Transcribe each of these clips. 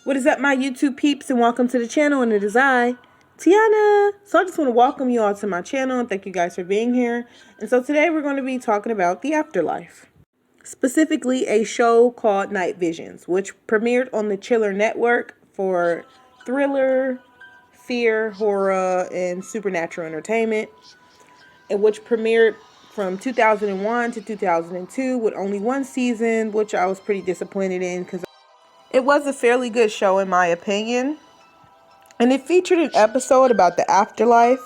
What is up, my YouTube peeps, and welcome to the channel, and it is I, Tiana. So I just want to welcome you all to my channel and thank you guys for being here. And so today we're going to be talking about the afterlife. Specifically a show called Night Visions, which premiered on the Chiller Network for thriller, fear, horror, and supernatural entertainment, and which premiered from 2001 to 2002 with only one season, which I was pretty disappointed in because it was a fairly good show in my opinion. And it featured an episode about the afterlife.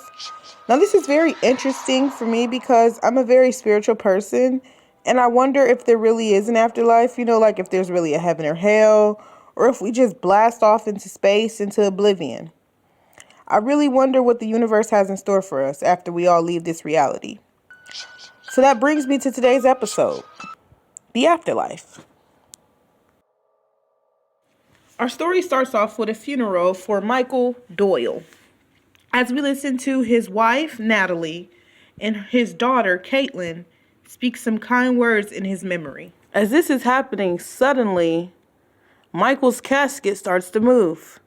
Now this is very interesting for me because I'm a very spiritual person. And I wonder if there really is an afterlife, like if there's really a heaven or hell, or if we just blast off into space, into oblivion. I really wonder what the universe has in store for us after we all leave this reality. So that brings me to today's episode, the afterlife. Our story starts off with a funeral for Michael Doyle, as we listen to his wife, Natalie, and his daughter, Caitlin, speak some kind words in his memory. As this is happening, suddenly, Michael's casket starts to move.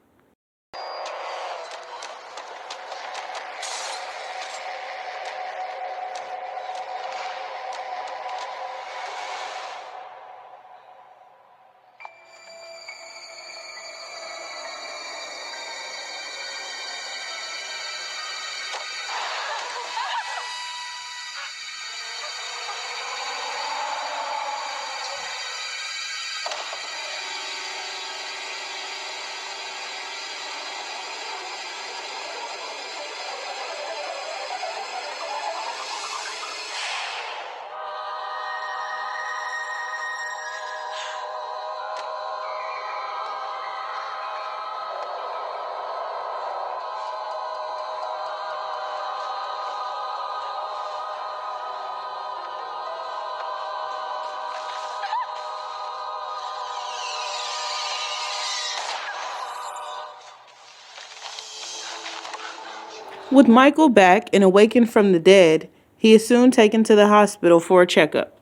With Michael back and awakened from the dead, he is soon taken to the hospital for a checkup.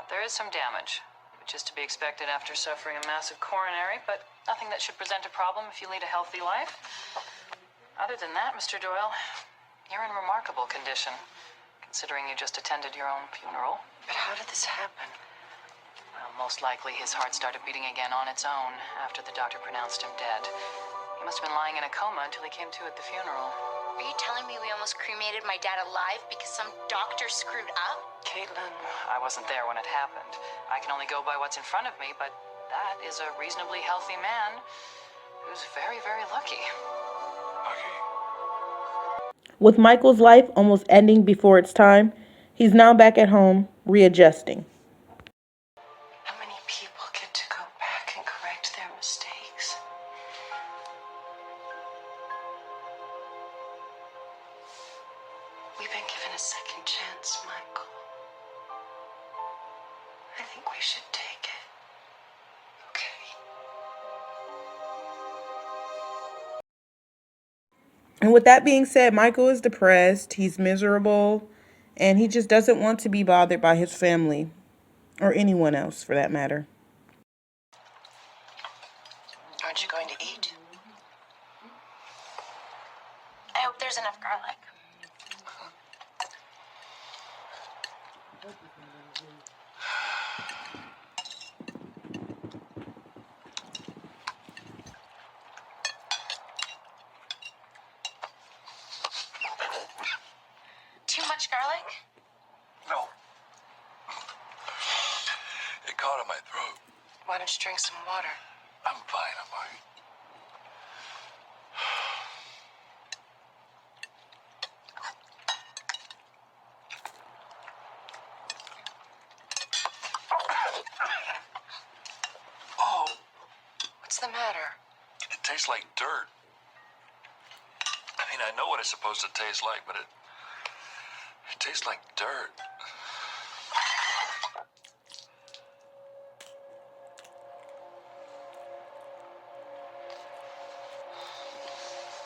There is some damage, which is to be expected after suffering a massive coronary, but nothing that should present a problem if you lead a healthy life. Other than that, Mr. Doyle, you're in remarkable condition, considering you just attended your own funeral. But how did this happen? Well, most likely his heart started beating again on its own after the doctor pronounced him dead. He must have been lying in a coma until he came to at the funeral. Are you telling me we almost cremated my dad alive because some doctor screwed up? Caitlin, I wasn't there when it happened. I can only go by what's in front of me, but that is a reasonably healthy man who's very, very lucky. Lucky? With Michael's life almost ending before its time, he's now back at home, readjusting. How many people get to go back and correct their mistakes? We've been given a second chance, Michael. I think we should take it. Okay? And with that being said, Michael is depressed, he's miserable, and he just doesn't want to be bothered by his family, or anyone else for that matter. Aren't you going to eat? I hope there's enough garlic. Too much garlic? No. It caught in my throat. Why don't you drink some water? I'm fine, I'm fine. Oh, What's the matter? it tastes like dirt. I mean, I know what it's supposed to taste like, but it tastes like dirt.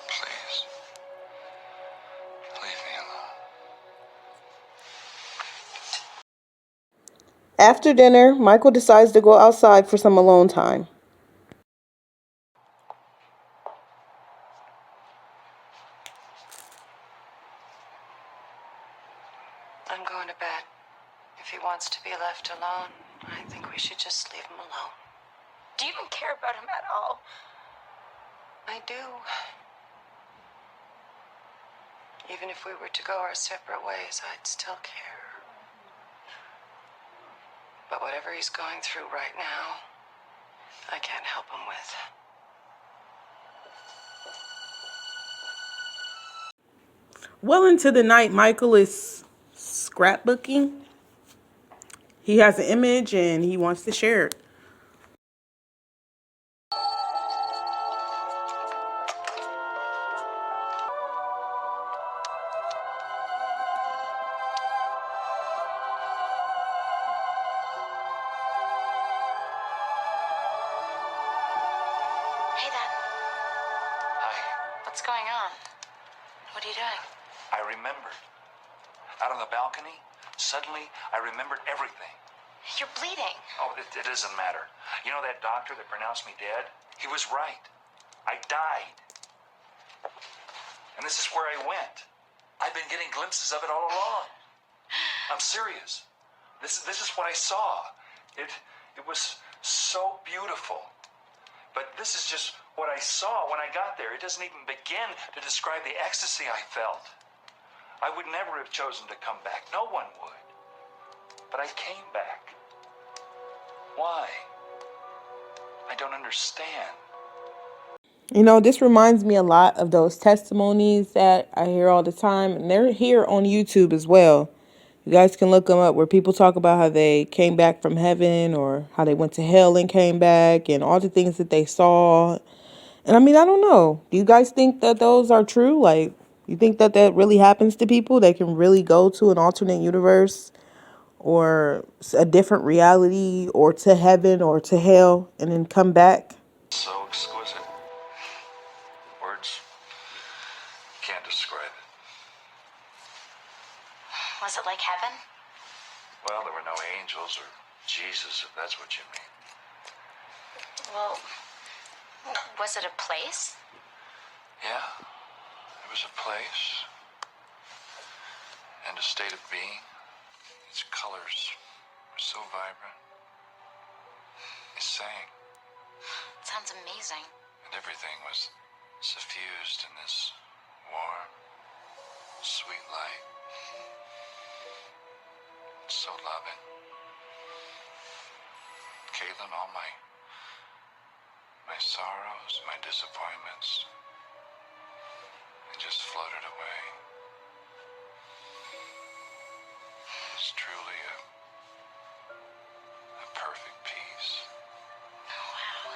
Please. Leave me alone. After dinner, Michael decides to go outside for some alone time. I'm going to bed. If he wants to be left alone, I think we should just leave him alone. Do you even care about him at all? I do. Even if we were to go our separate ways, I'd still care. But whatever he's going through right now, I can't help him with. Well into the night, Michael is scrapbooking. He has an image and he wants to share it. Hey, Dad. Hi. What's going on? What are you doing? I remembered. Out on the balcony, suddenly I remembered everything. You're bleeding. Oh, it doesn't matter. You know that doctor that pronounced me dead? He was right. I died. And this is where I went. I've been getting glimpses of it all along. I'm serious. This is what I saw. It was so beautiful. But this is just what I saw when I got there. It doesn't even begin to describe the ecstasy I felt. I would never have chosen to come back. No one would. But I came back. Why? I don't understand. You know, this reminds me a lot of those testimonies that I hear all the time. And they're here on YouTube as well. You guys can look them up where people talk about how they came back from heaven or how they went to hell and came back and all the things that they saw. And I mean, I don't know. Do you guys think that those are true? Like, you think that that really happens to people? They can really go to an alternate universe or a different reality or to heaven or to hell and then come back? So exquisite. Words can't describe it. Was it like heaven? Well, there were no angels or Jesus, if that's what you mean. Well, was it a place? Yeah, it was a place and a state of being. Its colors were so vibrant. They sang, Sounds amazing. and everything was suffused in this warm, sweet light. So loving. Caitlin, all my sorrows, my disappointments, they just floated away. It's truly a perfect peace. Wow.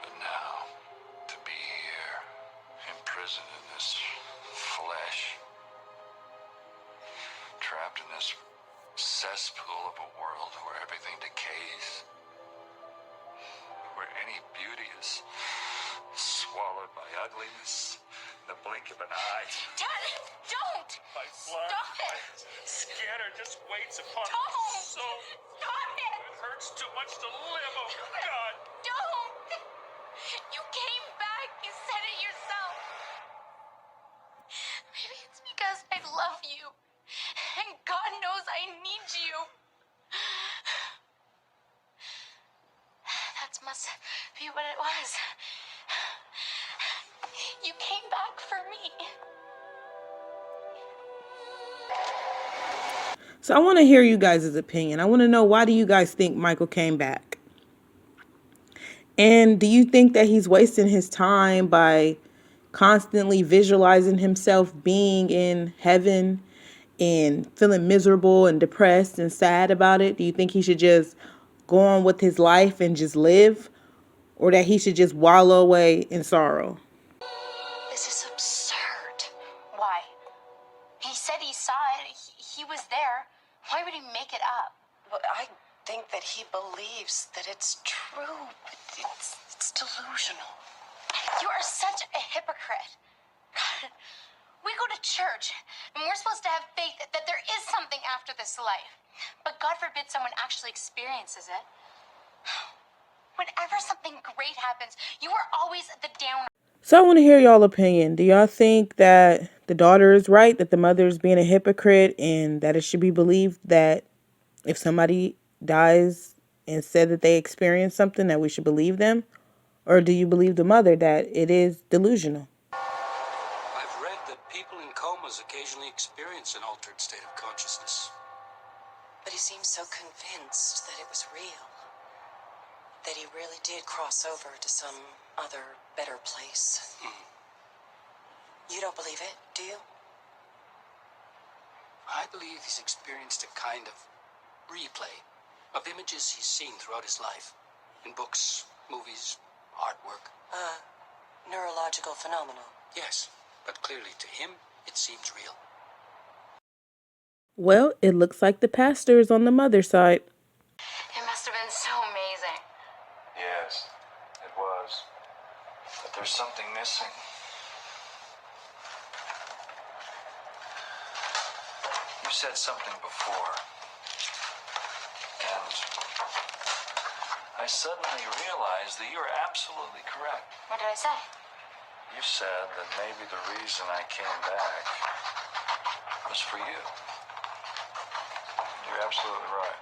But now, to be here, imprisoned in this flesh, trapped in this cesspool of a world where everything decays, where any beauty is swallowed by ugliness in the blink of an eye. Dad, don't! My blood, Stop my it! scatter just waits upon Don't! my soul. Stop it! It hurts too much to live, oh God! Don't! You came back. You said it yourself. Maybe it's because I love you. And God knows I need you. That must be what it was. You came back for me. So I want to hear you guys' opinion. I want to know, why do you guys think Michael came back? And do you think that he's wasting his time by constantly visualizing himself being in heaven and feeling miserable and depressed and sad about it? Do you think he should just go on with his life and just live? Or that he should just wallow away in sorrow? This is absurd. Why? He said he saw it. He was there. Why would he make it up? Well, I think that he believes that it's true, but it's delusional. You are such a hypocrite. God, we go to church, and we're supposed to have faith that there is something after this life. But God forbid someone actually experiences it. Whenever something great happens, you are always the downer. So I want to hear y'all opinion. Do y'all think that the daughter is right, that the mother is being a hypocrite, and that it should be believed that if somebody dies and said that they experienced something, that we should believe them? Or do you believe the mother that it is delusional? I've read that people in comas occasionally experience an altered state of consciousness. But he seems so convinced that it was real. That he really did cross over to some other, better place. You don't believe it, do you? I believe he's experienced a kind of replay of images he's seen throughout his life. In books, movies, artwork. Neurological phenomenon. Yes, but clearly to him, it seems real. Well, it looks like the pastor is on the mother's side. It must have been so amazing. Yes, it was. But there's something missing. You said something before. And I suddenly realized that you're absolutely correct. What did I say? You said that maybe the reason I came back was for you. You're absolutely right.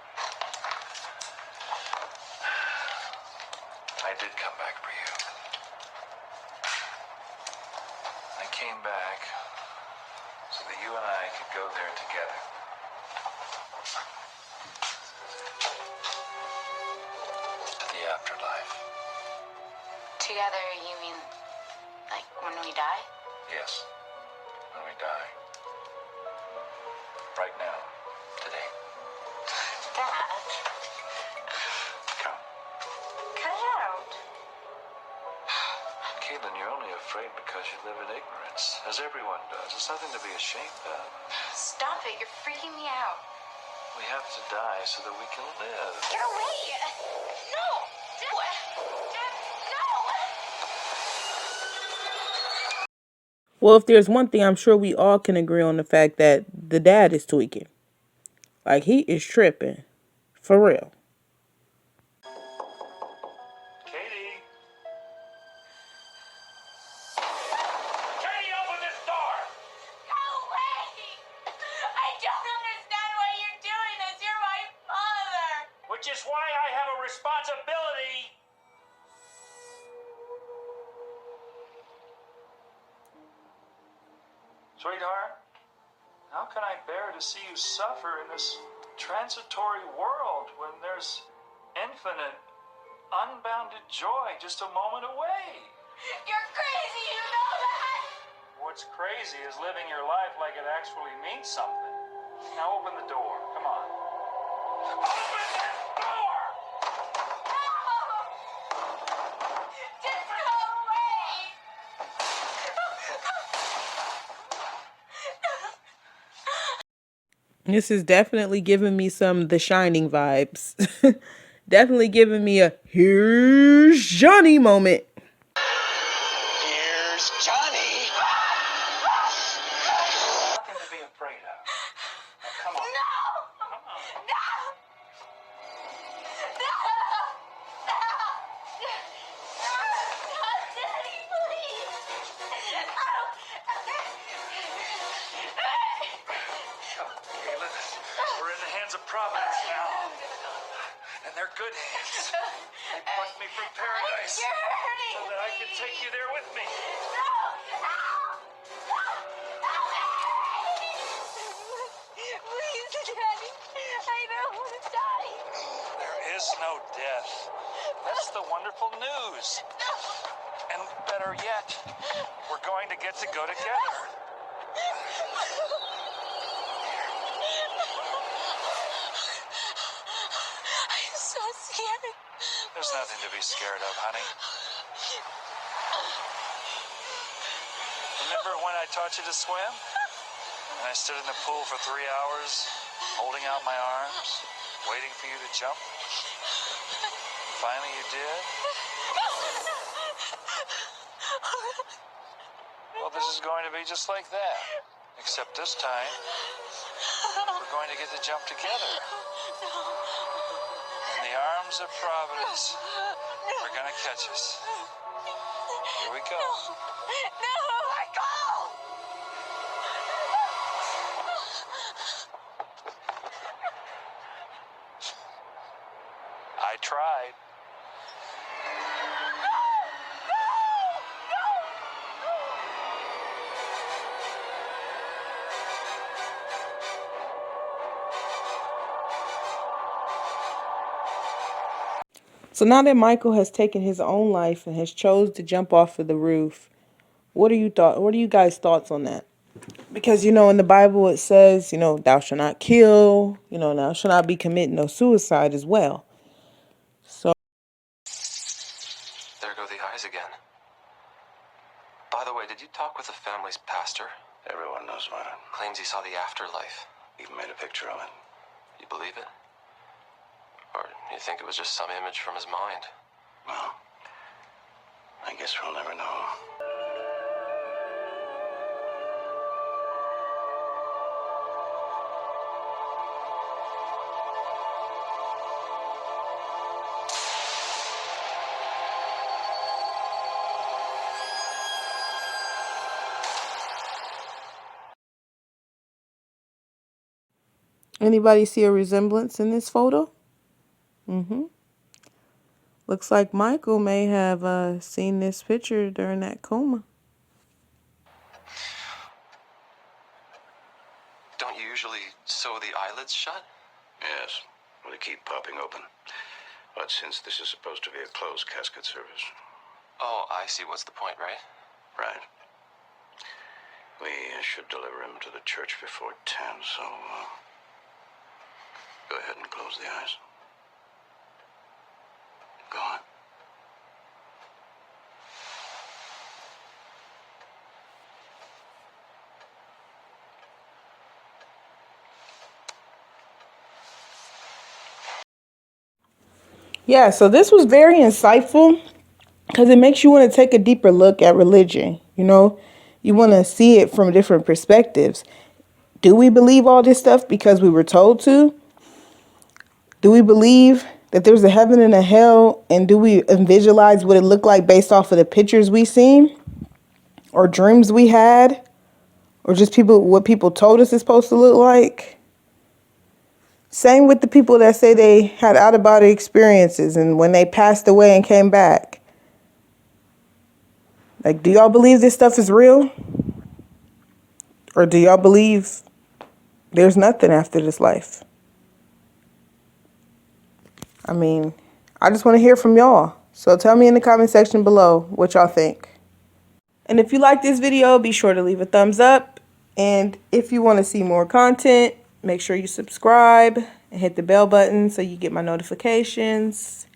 I did come back for you. I came back so that you and I could go there together. To the afterlife. Together, you mean like when we die? Yes, when we die. Right now, today. Dad, Come. cut it out. Caitlin, you're only afraid because you live in ignorance, as everyone does. It's nothing to be ashamed of. Stop it, you're freaking me out. We have to die so that we can live. Get away! No! Dad, no! Well, if there's one thing, I'm sure we all can agree on the fact that the dad is tweaking. Like, he is tripping. For real. Katie! Katie, open this door! Go away! I don't understand why you're doing this. You're my father. Which is why I have a responsibility. Sweetheart, how can I bear to see you suffer in this transitory world when there's infinite, unbounded joy just a moment away? You're crazy, you know that? What's crazy is living your life like it actually means something. Now open the door. Come on. Open that door! Just go away. This is definitely giving me some The Shining vibes. Definitely giving me a here's Johnny moment. Here's Johnny! Nothing to be afraid of. Now, come on. No! Come on. No! No! No! Daddy, please! Caitlin, we're in the hands of Providence now. And they're good hands. They plucked me from paradise You're hurting so that I could take you there with me. No! Please, Daddy. I don't want to die. There is no death. That's the wonderful news. And better yet, we're going to get to go together. I'm so scared. There's nothing to be scared of, honey. Remember when I taught you to swim? And I stood in the pool for 3 hours, holding out my arms, waiting for you to jump? Finally you did? Well, this is going to be just like that. Except this time, we're going to get to jump together. In the arms of Providence, we're going to catch us. Here we go. No! Michael! I tried. So now that Michael has taken his own life and has chose to jump off of the roof, what are you guys' thoughts on that? Because, in the Bible it says, thou shalt not kill, thou shalt not be committing no suicide as well. So, There go the eyes again. By the way, did you talk with the family's pastor? Everyone knows about it. Claims he saw the afterlife. Even made a picture of it. You believe it? Or you think it was just some image from his mind? Well, I guess we'll never know. anybody see a resemblance in this photo? Looks like Michael may have seen this picture during that coma. Don't you usually sew the eyelids shut? Yes, well, they keep popping open. But since this is supposed to be a closed casket service. Oh, I see. What's the point, right? Right. We should deliver him to the church before 10, so go ahead and close the eyes. Go on. Yeah, so this was very insightful because it makes you want to take a deeper look at religion. You want to see it from different perspectives. Do we believe all this stuff because we were told to? Do we believe that there's a heaven and a hell? And do we visualize what it looked like based off of the pictures we seen or dreams we had or just what people told us it's supposed to look like? Same with the people that say they had out-of-body experiences and when they passed away and came back. Like, do y'all believe this stuff is real? Or do y'all believe there's nothing after this life? I mean, I just want to hear from y'all. So tell me in the comment section below what y'all think. And if you like this video, be sure to leave a thumbs up. And if you want to see more content, make sure you subscribe and hit the bell button so you get my notifications.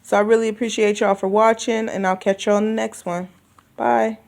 So I really appreciate y'all for watching, and I'll catch you on the next one. Bye.